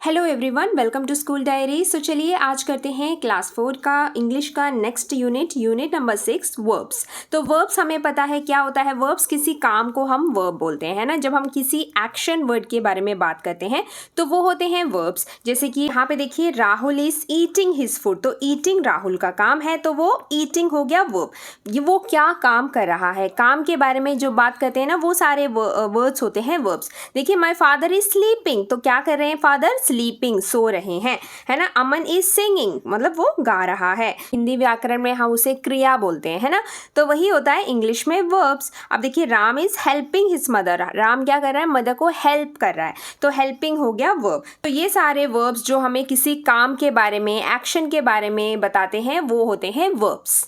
Hello everyone, welcome to school diary. So चलिए आज करते हैं क्लास 4 का इंग्लिश का नेक्स्ट यूनिट नंबर 6 वर्ब्स। तो वर्ब्स हमें पता है क्या होता है। वर्ब्स किसी काम को हम वर्ब बोलते हैं, है ना। जब हम किसी एक्शन वर्ड के बारे में बात करते हैं तो वो होते हैं वर्ब्स। जैसे कि यहाँ पे देखिए, Rahul is eating his food. तो ईटिंग राहुल का काम है, तो वो ईटिंग हो गया वर्ब। ये वो क्या काम कर रहा है, काम के बारे में जो बात करते हैं ना, वो सारे वर्ड्स होते हैं वर्ब्स। देखिए, माई फादर इज स्लीपिंग। तो क्या कर रहे हैं फादर? स्लीपिंग, सो रहे हैं, है ना। अमन इज सिंगिंग, मतलब वो गा रहा है। हिंदी व्याकरण में हम उसे क्रिया बोलते हैं, है ना। तो वही होता है इंग्लिश में वर्ब्स। अब देखिए, Ram is helping his mother. Ram क्या कर रहा है? मदर को हेल्प कर रहा है, तो हेल्पिंग हो गया वर्ब। तो ये सारे वर्ब्स जो हमें किसी काम के बारे में, एक्शन के बारे में बताते हैं, वो होते हैं वर्ब्स।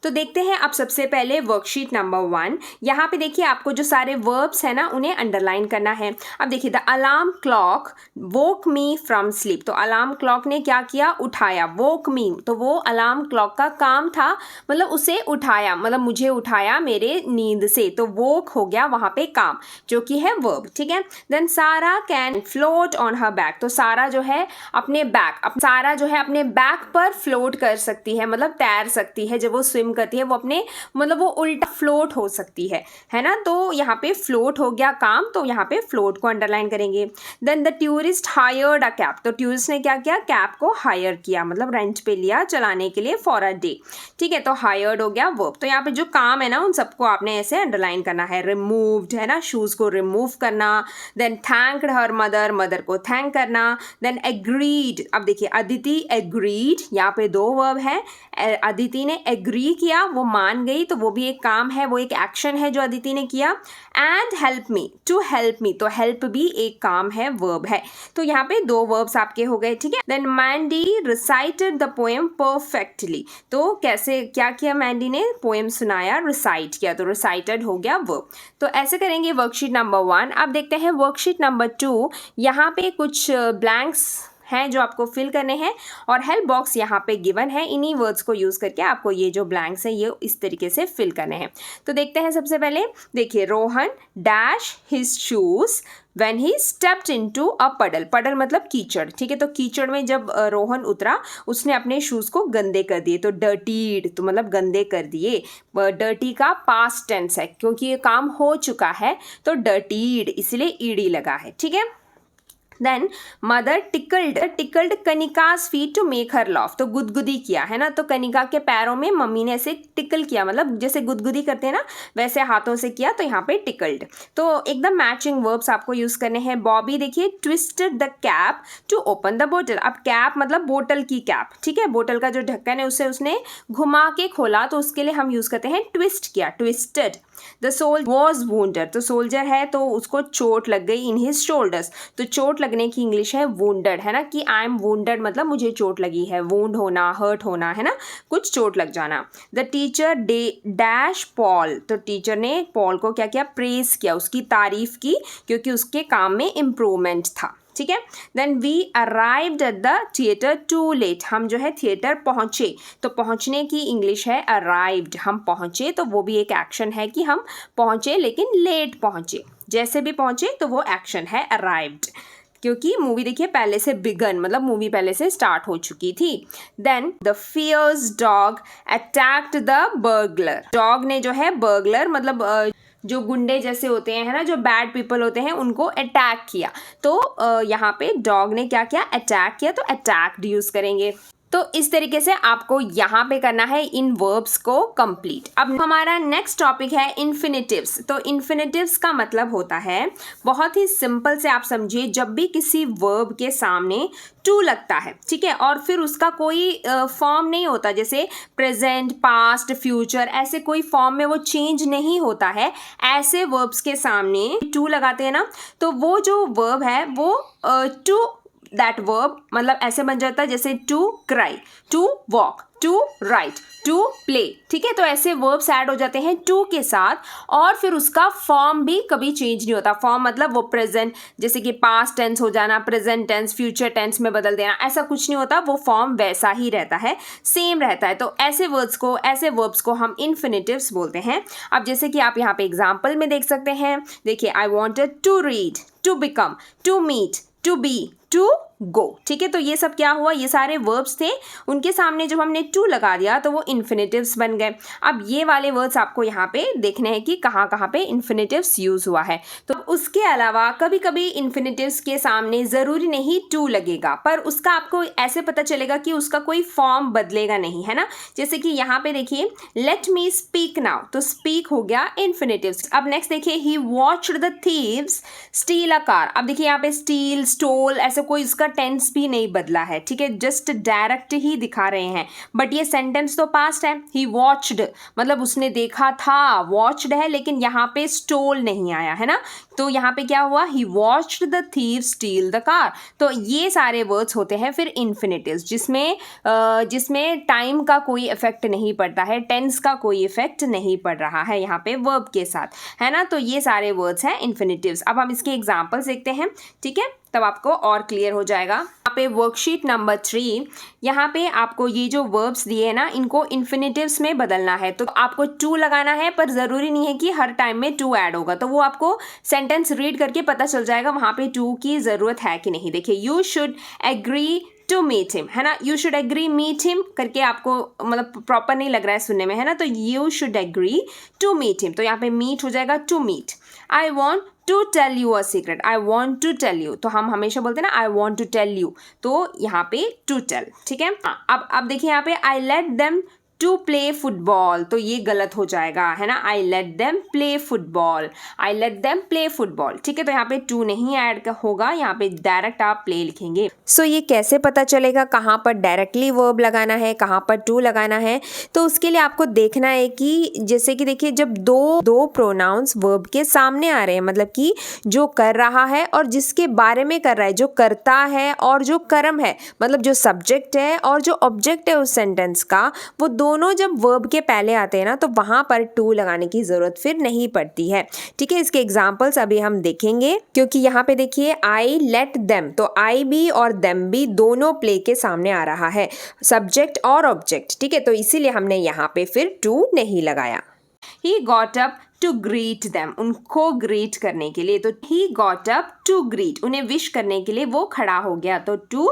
तो देखते हैं अब सबसे पहले वर्कशीट नंबर 1। यहाँ पे देखिए, आपको जो सारे वर्ब्स है ना, उन्हें अंडरलाइन करना है। अब देखिए, the alarm clock woke me from sleep. तो अलार्म क्लॉक ने क्या किया? उठाया। वोक मी, तो वो अलार्म क्लॉक का काम था, मतलब उसे उठाया, मतलब मुझे उठाया मेरे नींद से। तो वोक हो गया वहाँ पे काम, जो कि है वर्ब, ठीक है। देन सारा can float on her back. तो सारा जो है अपने बैक, सारा जो है अपने बैक पर फ्लोट कर सकती है, मतलब तैर सकती है। जब वो स्विम करती है, वो अपने, मतलब वो उल्टा फ्लोट हो सकती है ना। तो यहाँ पे फ्लोट हो गया काम, तो यहाँ पे फ्लोट को अंडरलाइन करेंगे। Then the tourist hired a cab. तो टूरिस्ट ने क्या किया? कैब को हायर किया, मतलब रेंट पे लिया चलाने के लिए फॉर अ डे, ठीक है। तो हायर्ड हो गया वर्ब। तो यहाँ पे जो काम है ना, उन सबको आपने ऐसे अंडरलाइन करना है। रिमूव्ड, है ना, शूज को रिमूव करना। Then thanked her mother, mother को थैंक करना। Then agreed. अब देखिए, अदिति एग्रीड, यहाँ पे दो वर्ब है। अदिति ने एग्री किया, वो मान गई, तो वो भी एक काम है, वो एक एक्शन है जो अदिति ने किया। And help me, to help me. तो हेल्प भी एक काम है, वर्ब है। तो यहाँ पे दो वर्ब्स आपके हो गए, ठीक है। Then Mandy recited the poem perfectly. तो कैसे, क्या किया मैंडी ने? पोएम सुनाया, रिसाइट किया, तो रिसाइटेड हो गया वर्ब। तो ऐसे करेंगे वर्कशीट नंबर 1। अब देखते हैं वर्कशीट नंबर 2। यहाँ पे कुछ ब्लैंक्स हैं जो आपको फिल करने हैं, और हेल्प बॉक्स यहाँ पे गिवन है। इन्हीं वर्ड्स को यूज़ करके आपको ये जो ब्लैंक्स हैं, ये इस तरीके से फिल करने हैं। तो देखते हैं सबसे पहले। देखिए, Rohan dash his shoes when he stepped into a पडल। पडल मतलब कीचड़, ठीक है। तो कीचड़ में जब रोहन उतरा, उसने अपने शूज़ को गंदे कर दिए। तो डर्टीड, तो मतलब गंदे कर दिए। डर्टी का पास्ट टेंस है, क्योंकि ये काम हो चुका है, तो डर्टीड, इसलिए ईडी लगा है, ठीक है। Then mother tickled Kanika's feet to make her laugh. तो गुदगुदी किया, है ना। तो कनिका के पैरों में मम्मी ने ऐसे टिकल किया, मतलब जैसे गुदगुदी करते हैं ना, वैसे हाथों से किया, तो यहाँ पे टिकल्ड। तो एकदम मैचिंग वर्ब्स आपको यूज करने हैं। बॉबी देखिए, twisted the cap to open the बोतल। अब कैप मतलब बोतल की कैप, ठीक है। बोतल का जो ढक्कन है, उसे उसने घुमा के खोला, तो उसके लिए हम यूज करते हैं ट्विस्ट किया, twisted. The soldier was wounded. तो सोल्जर है, तो उसको चोट लग गई इन हिज शोल्डर्स। तो चोट लगने की इंग्लिश है वुंडेड, है ना, कि आई एम वुंडेड, मतलब मुझे चोट लगी है। वुंड होना, हर्ट होना, है ना, कुछ चोट लग जाना। The teacher dash Paul. तो टीचर ने पॉल को क्या किया? प्रेज किया, उसकी तारीफ की, क्योंकि उसके काम में इम्प्रूवमेंट था, ठीक है। Then we arrived at the theatre too late. हम जो है थिएटर पहुँचे। तो पहुँचने की इंग्लिश है अराइव्ड। हम पहुँचे, तो वो भी एक एक्शन है कि हम पहुँचे, लेकिन लेट पहुँचे। जैसे भी पहुँचे, तो वो एक्शन है अराइव्ड, क्योंकि मूवी देखिए पहले से बिगन, मतलब मूवी पहले से स्टार्ट हो चुकी थी। Then the fierce dog attacked the burglar. Dog ने जो है बर्गलर, मतलब जो गुंडे जैसे होते हैं, है ना, जो बैड पीपल होते हैं, उनको अटैक किया। तो यहाँ पे डॉग ने क्या किया? अटैक किया, तो अटैक्ड यूज करेंगे। तो इस तरीके से आपको यहाँ पे करना है इन वर्ब्स को कंप्लीट। अब हमारा नेक्स्ट टॉपिक है इन्फिनेटिव्स। तो इन्फिनेटिव्स का मतलब होता है, बहुत ही सिंपल से आप समझिए, जब भी किसी वर्ब के सामने टू लगता है, ठीक है, और फिर उसका कोई फॉर्म नहीं होता, जैसे प्रेजेंट, पास्ट, फ्यूचर, ऐसे कोई फॉर्म में वो चेंज नहीं होता है, ऐसे वर्ब्स के सामने टू लगाते हैं ना, तो वो जो वर्ब है वो टू दैट वर्ब, मतलब ऐसे बन जाता है जैसे to cry, to walk, to write, to play, ठीक है। तो ऐसे वर्ब्स ऐड हो जाते हैं टू के साथ, और फिर उसका फॉर्म भी कभी चेंज नहीं होता। फॉर्म मतलब वो प्रेजेंट, जैसे कि पास्ट टेंस हो जाना, प्रेजेंट टेंस फ्यूचर टेंस में बदल देना, ऐसा कुछ नहीं होता। वो फॉर्म वैसा ही रहता है, सेम रहता है। तो ऐसे वर्ब्स को हम इन्फिनेटिव्स बोलते हैं। अब जैसे कि आप यहाँ पे एग्जाम्पल में देख सकते हैं। देखिए, I wanted to read, to become, to meet, to be, to go. ठीक है, तो ये सब क्या हुआ, ये सारे वर्ब्स थे, उनके सामने जब हमने टू लगा दिया तो वो इन्फिनेटिव्स बन गए। अब ये वाले वर्ड्स आपको यहाँ पे देखने हैं कि कहाँ कहाँ पे इन्फिनेटिव्स यूज हुआ है। तो उसके अलावा कभी कभी इन्फिनेटिव्स के सामने ज़रूरी नहीं टू लगेगा, पर उसका आपको ऐसे पता चलेगा कि उसका कोई फॉर्म बदलेगा नहीं, है ना। जैसे कि यहाँ पे देखिए लेट मी स्पीक नाउ, तो स्पीक हो गया इन्फिनेटिव्स। अब नेक्स्ट देखिए he watched the thieves steal a car. अब देखिए यहाँ पे स्टील, स्टोल, ऐसे कोई इसका टेंस भी नहीं बदला है, ठीक है, जस्ट डायरेक्ट ही दिखा रहे हैं। बट ये सेंटेंस तो पास्ट है। ही वॉच्ड मतलब उसने देखा था, वॉच्ड है, लेकिन यहाँ पे स्टोल नहीं आया है ना। तो यहाँ पे क्या हुआ, he watched the thief steal the car. तो ये सारे वर्ड्स होते हैं फिर इन्फिनेटिव्स, जिसमें टाइम का कोई इफेक्ट नहीं पड़ता है, टेंस का कोई इफेक्ट नहीं पड़ रहा है यहाँ पे वर्ब के साथ, है ना। तो ये सारे वर्ड्स हैं इन्फिनेटिव्स। अब हम इसके एग्जाम्पल्स देखते हैं, ठीक है, तब आपको और क्लियर हो जाएगा। यहाँ पे वर्कशीट नंबर 3, यहाँ पे आपको ये जो वर्ब्स दिए हैं ना, इनको इन्फिनेटिव्स में बदलना है। तो आपको टू लगाना है, पर ज़रूरी नहीं है कि हर टाइम में टू ऐड होगा, तो वो आपको सेंटेंस रीड करके पता चल जाएगा वहाँ पे टू की ज़रूरत है कि नहीं। देखिए you should agree to meet him, है ना, you should agree meet him करके आपको मतलब प्रॉपर नहीं लग रहा है सुनने में, है ना। तो you should agree to meet him, तो यहाँ पे मीट हो जाएगा to meet. I want to tell you a secret, I want to tell you, तो हम हमेशा बोलते हैं ना I want to tell you, तो यहाँ पे टू टेल, ठीक है। अब देखिए यहाँ पे I let them to play football, तो ये गलत हो जाएगा, है ना। I let them play football, I let them play football, ठीक है। तो यहाँ पे टू नहीं ऐड होगा, यहाँ पे डायरेक्ट आप प्ले लिखेंगे। सो ये कैसे पता चलेगा कहाँ पर डायरेक्टली वर्ब लगाना है, कहाँ पर टू लगाना है। तो उसके लिए आपको देखना है कि जैसे कि देखिए जब दो प्रोनाउंस वर्ब के सामने आ रहे हैं, मतलब कि जो कर रहा है और जिसके बारे में कर रहा है, जो करता है और जो कर्म है, मतलब जो सब्जेक्ट है और जो ऑब्जेक्ट है उस सेंटेंस का, वो दोनों जब वर्ब के पहले आते हैं ना, तो वहां पर टू लगाने की जरूरत फिर नहीं पड़ती है, ठीक है। इसके एग्जांपल्स अभी हम देखेंगे, क्योंकि यहाँ पे देखिए आई लेट देम, तो आई भी और देम भी दोनों प्ले के सामने आ रहा है, सब्जेक्ट और ऑब्जेक्ट, ठीक है। तो इसीलिए हमने यहाँ पे फिर टू नहीं लगाया। He got up to greet them, उनको ग्रीट करने के लिए, तो he got up to greet, उन्हें विश करने के लिए वो खड़ा हो गया, तो to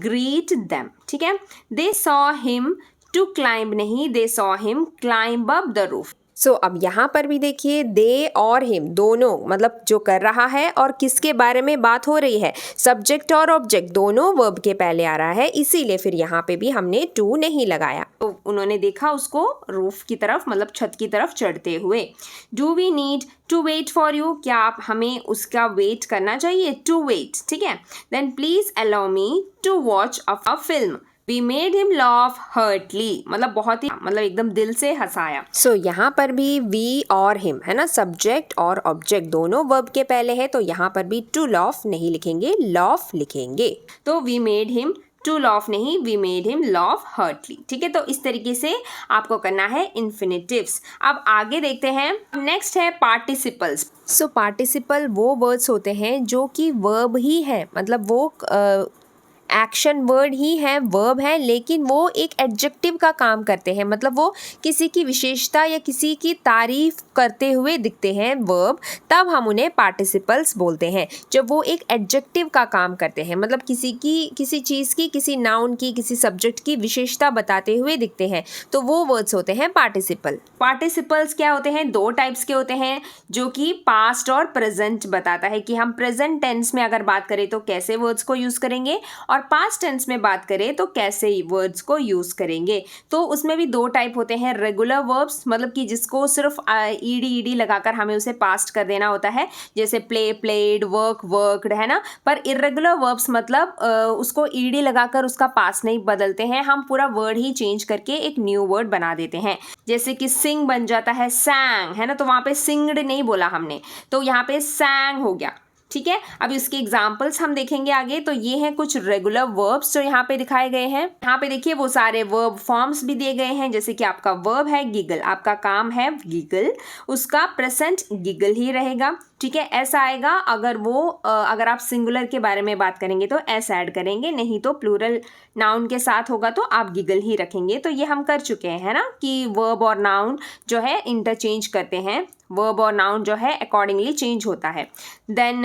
greet them, ठीक है। They saw him to climb नहीं, they saw him climb up the roof। सो अब यहाँ पर भी देखिए दे और हिम दोनों, मतलब जो कर रहा है और किसके बारे में बात हो रही है, सब्जेक्ट और ऑब्जेक्ट दोनों वर्ब के पहले आ रहा है, इसीलिए फिर यहाँ पे भी हमने टू नहीं लगाया। तो उन्होंने देखा उसको रूफ की तरफ, मतलब छत की तरफ चढ़ते हुए। Do we need to wait for you, क्या आप हमें उसका वेट करना चाहिए, टू वेट, ठीक है। Then please allow me to watch a film. We made him laugh heartily, मतलब बहुत ही, मतलब एकदम दिल से हंसाया। सो यहाँ पर भी we और him, है ना, सब्जेक्ट और ऑब्जेक्ट दोनों वर्ब के पहले है, तो यहाँ पर भी to laugh नहीं लिखेंगे, laugh लिखेंगे। तो we made him to laugh नहीं, we made him laugh heartily, ठीक है। तो इस तरीके से आपको करना है इन्फिनेटिव्स। अब आगे देखते हैं, नेक्स्ट है पार्टिसिपल्स। सो पार्टिसिपल वो वर्ड्स होते हैं जो कि वर्ब ही है, मतलब वो एक्शन वर्ड ही है, वर्ब है, लेकिन वो एक एडजेक्टिव का काम करते हैं, मतलब वो किसी की विशेषता या किसी की तारीफ करते हुए दिखते हैं वर्ब, तब हम उन्हें पार्टिसिपल्स बोलते हैं। जब वो एक एडजेक्टिव का काम करते हैं, मतलब किसी चीज़ की, किसी नाउन की, किसी सब्जेक्ट की विशेषता बताते हुए दिखते हैं, तो वो वर्ड्स होते हैं पार्टिसिपल। पार्टिसिपल्स क्या होते हैं, दो टाइप्स के होते हैं, जो कि पास्ट और प्रेजेंट बताता है कि हम प्रेजेंट टेंस में अगर बात करें तो कैसे वर्ड्स को यूज़ करेंगे, और पास्ट टेंस में बात करें तो कैसे वर्ड्स को यूज करेंगे। तो उसमें भी दो टाइप होते हैं, रेगुलर वर्ब्स, मतलब कि जिसको सिर्फ ईडी लगाकर हमें उसे पास्ट कर देना होता है, जैसे प्ले प्लेड, वर्क वर्कड, है ना। पर इरेगुलर वर्ब्स मतलब उसको ईडी लगाकर उसका पास्ट नहीं बदलते हैं, हम पूरा वर्ड ही चेंज करके एक न्यू वर्ड बना देते हैं, जैसे कि सिंग बन जाता है सैंग, है ना। तो वहाँ पे सिंगड नहीं बोला हमने, तो यहाँ पे सैंग हो गया, ठीक है। अब इसके एग्जाम्पल्स हम देखेंगे आगे। तो ये हैं कुछ रेगुलर वर्ब्स जो यहाँ पे दिखाए गए हैं। यहाँ पे देखिए वो सारे वर्ब फॉर्म्स भी दिए गए हैं, जैसे कि आपका वर्ब है गिगल, आपका काम है गिगल, उसका प्रेजेंट गिगल ही रहेगा, ठीक है। ऐसा आएगा अगर आप सिंगुलर के बारे में बात करेंगे तो एस ऐड करेंगे, नहीं तो प्लूरल नाउन के साथ होगा तो आप गिगल ही रखेंगे। तो ये हम कर चुके हैं ना, कि वर्ब और नाउन जो है इंटरचेंज करते हैं वर्ब और नाउन जो है अकॉर्डिंगली चेंज होता है। देन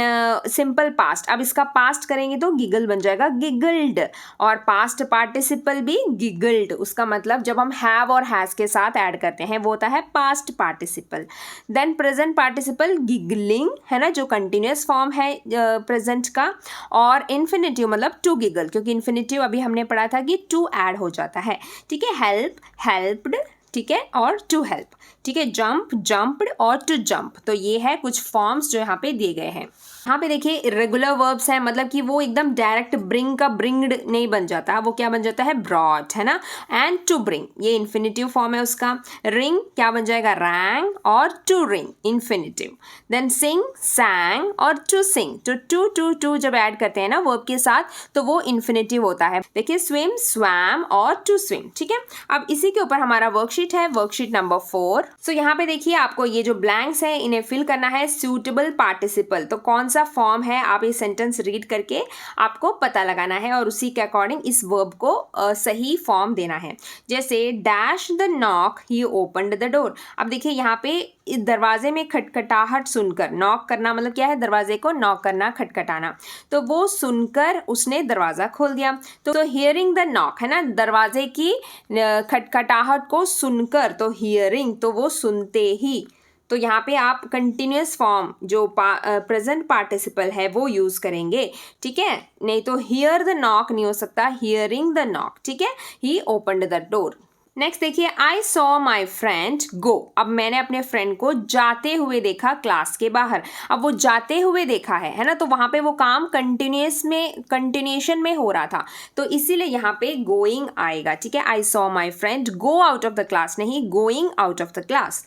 सिंपल पास्ट, अब इसका पास्ट करेंगे तो गिगल बन जाएगा गिगल्ड, और पास्ट पार्टिसिपल भी गिगल्ड, उसका मतलब जब हम हैव और हैज़ के साथ ऐड करते हैं वो होता है past participle. Then present participle giggling है ना, जो कंटिन्यूस फॉर्म है प्रेजेंट का, और इन्फिनेटिव मतलब टू गिगल, क्योंकि इन्फिनेटिव अभी हमने पढ़ा था कि टू ऐड हो जाता है, ठीक है। हेल्प हेल्प्ड, ठीक है, और टू हेल्प, ठीक है। जंप जंप्ड और टू जंप, तो ये है कुछ फॉर्म्स जो यहाँ पे दिए गए हैं। यहाँ पे देखिए इरेगुलर वर्ब्स हैं, मतलब कि वो एकदम डायरेक्ट ब्रिंग का ब्रिंग्ड नहीं बन जाता, वो क्या बन जाता है ब्रॉट, है ना। एंड टू ब्रिंग ये इन्फिनेटिव फॉर्म है उसका। रिंग क्या बन जाएगा रैंग, और to ring infinitive. Then sing sang, और टू सिंग, तो टू टू टू जब ऐड करते हैं ना वर्ब के साथ तो वो इन्फिनेटिव होता है। देखिए स्विम स्वैम और टू स्विम, ठीक है। अब इसी के ऊपर हमारा वर्कशीट है, वर्कशीट नंबर 4। सो यहाँ पे देखिए आपको ये जो ब्लैंक्स है इन्हें फिल करना है सूटेबल पार्टिसिपल, तो कौन सा फॉर्म है आप ये सेंटेंस रीड करके आपको पता लगाना है और उसी के अकॉर्डिंग इस वर्ब को सही फॉर्म देना है। जैसे dash the knock he opened the door, अब देखिए यहाँ पे दरवाजे में खटखटाहट सुनकर, नॉक करना मतलब क्या है दरवाजे को नॉक करना, खटखटाना, तो वो सुनकर उसने दरवाज़ा खोल दिया। तो हियरिंग द नॉक है ना, दरवाजे की खटखटाहट को सुनकर, तो हियरिंग तो वो सुनते ही, तो यहाँ पे आप कंटिन्यूस फॉर्म जो प्रेजेंट पार्टिसिपल है वो यूज़ करेंगे, ठीक है। नहीं तो हियर द नॉक नहीं हो सकता, हियरिंग द नॉक, ठीक है। ही ओपन्ड द डोर। नेक्स्ट देखिए आई सॉ माई फ्रेंड गो, अब मैंने अपने फ्रेंड को जाते हुए देखा क्लास के बाहर। अब वो जाते हुए देखा है ना, तो वहाँ पे वो काम कंटिन्यूएशन में हो रहा था, तो इसीलिए यहाँ पे गोइंग आएगा, ठीक है। I saw my friend go out of the class, नहीं going out of the class.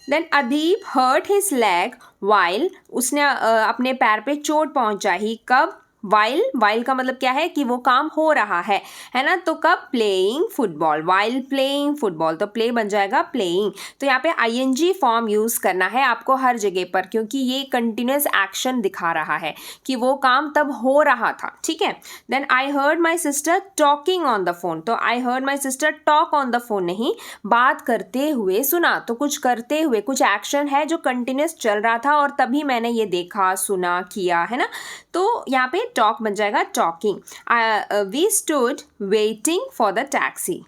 Then Adeep hurt his leg while, उसने अपने पैर पे चोट पहुंचाई, कब वाइल का मतलब क्या है कि वो काम हो रहा है ना, तो कब playing football, while playing football, तो प्ले बन जाएगा प्लेइंग। तो यहाँ पे आईएनजी फॉर्म यूज़ करना है आपको हर जगह पर, क्योंकि ये कंटिन्यूस एक्शन दिखा रहा है कि वो काम तब हो रहा था, ठीक है। Then I heard my sister talking on the phone, तो I heard my sister talk on the phone नहीं, बात करते हुए सुना, तो कुछ करते हुए, कुछ एक्शन है जो कंटिन्यूस चल रहा था और तभी मैंने ये देखा सुना किया, है ना, तो यहाँ पे टॉक बन जाएगा talking. We stood waiting for the taxi,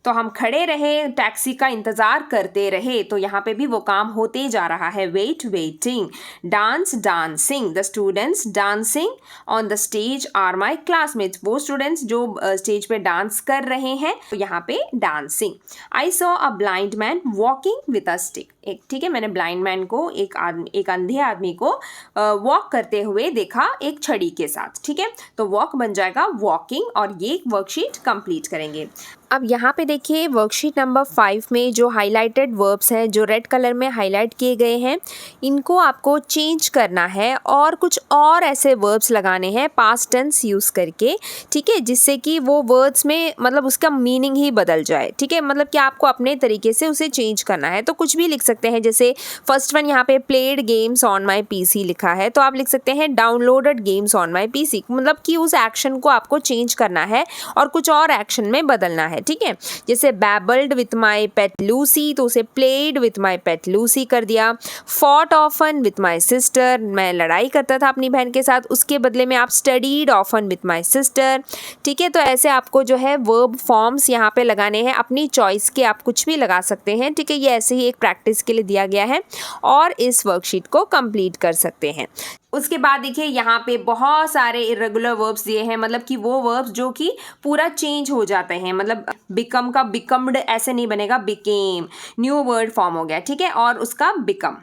तो हम खड़े रहे, टैक्सी का इंतज़ार करते रहे, तो यहाँ पे भी वो काम होते जा रहा है, wait waiting. Dance dancing, the students dancing on the stage are my classmates, वो स्टूडेंट्स जो स्टेज पे डांस कर रहे हैं, तो यहाँ पे dancing. I saw a blind man walking with a stick, एक ठीक है, मैंने ब्लाइंड मैन को एक अंधे आदमी को वॉक करते हुए देखा एक छड़ी के साथ, ठीक है। तो वॉक बन जाएगा वॉकिंग, और ये वर्कशीट कंप्लीट करेंगे। अब यहाँ पे देखिए वर्कशीट नंबर 5 में जो हाइलाइटेड वर्ब्स हैं, जो रेड कलर में हाईलाइट किए गए हैं, इनको आपको चेंज करना है और कुछ और ऐसे वर्ब्स लगाने हैं पास्ट टेंस यूज़ करके, ठीक है, जिससे कि वो वर्ड्स में मतलब उसका मीनिंग ही बदल जाए, ठीक है। मतलब कि आपको अपने तरीके से उसे चेंज करना है, तो कुछ भी लिख सकते हैं। जैसे फर्स्ट वन यहाँ पे played games on my PC लिखा है, तो आप लिख सकते हैं downloaded games on my PC, मतलब कि उस एक्शन को आपको चेंज करना है और कुछ और एक्शन में बदलना है, ठीक है। जैसे बैबल्ड विथ माई पेट लूसी, तो उसे played with my pet Lucy कर दिया। Fought often with my sister, मैं लड़ाई करता था अपनी बहन के साथ, उसके बदले में आप studied often with my sister, ठीक है। तो ऐसे आपको जो है वर्ब फॉर्म्स यहाँ पे लगाने हैं, अपनी चॉइस के आप कुछ भी लगा सकते हैं, ठीक है। ये ऐसे ही एक प्रैक्टिस के लिए दिया गया है और इस वर्कशीट को कंप्लीट कर सकते हैं। उसके बाद देखिए यहाँ पे बहुत सारे इरेगुलर वर्ब्स दिए हैं, मतलब कि वो वर्ब्स जो कि पूरा चेंज हो जाते हैं, मतलब बिकम का बिकम्ड ऐसे नहीं बनेगा, बिकेम न्यू वर्ड फॉर्म हो गया, ठीक है, और उसका बिकम।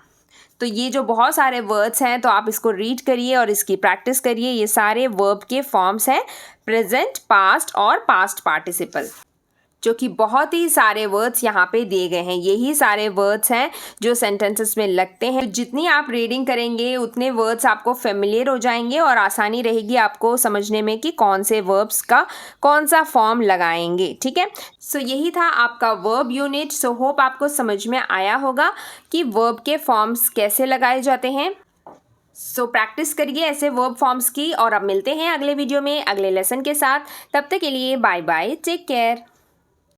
तो ये जो बहुत सारे वर्ड्स हैं, तो आप इसको रीड करिए और इसकी प्रैक्टिस करिए। ये सारे वर्ब के फॉर्म्स हैं, प्रेजेंट, पास्ट और पास्ट पार्टिसिपल, जो कि बहुत ही सारे वर्ड्स यहाँ पे दिए गए हैं। यही सारे वर्ड्स हैं जो सेंटेंसेस में लगते हैं। जितनी आप रीडिंग करेंगे उतने वर्ड्स आपको फेमिलियर हो जाएंगे और आसानी रहेगी आपको समझने में कि कौन से वर्ब्स का कौन सा फॉर्म लगाएंगे, ठीक है। सो यही था आपका वर्ब यूनिट। सो होप आपको समझ में आया होगा कि वर्ब के फॉर्म्स कैसे लगाए जाते हैं। सो प्रैक्टिस करिए ऐसे वर्ब फॉर्म्स की, और अब मिलते हैं अगले वीडियो में अगले लेसन के साथ। तब तक के लिए बाय बाय, टेक केयर।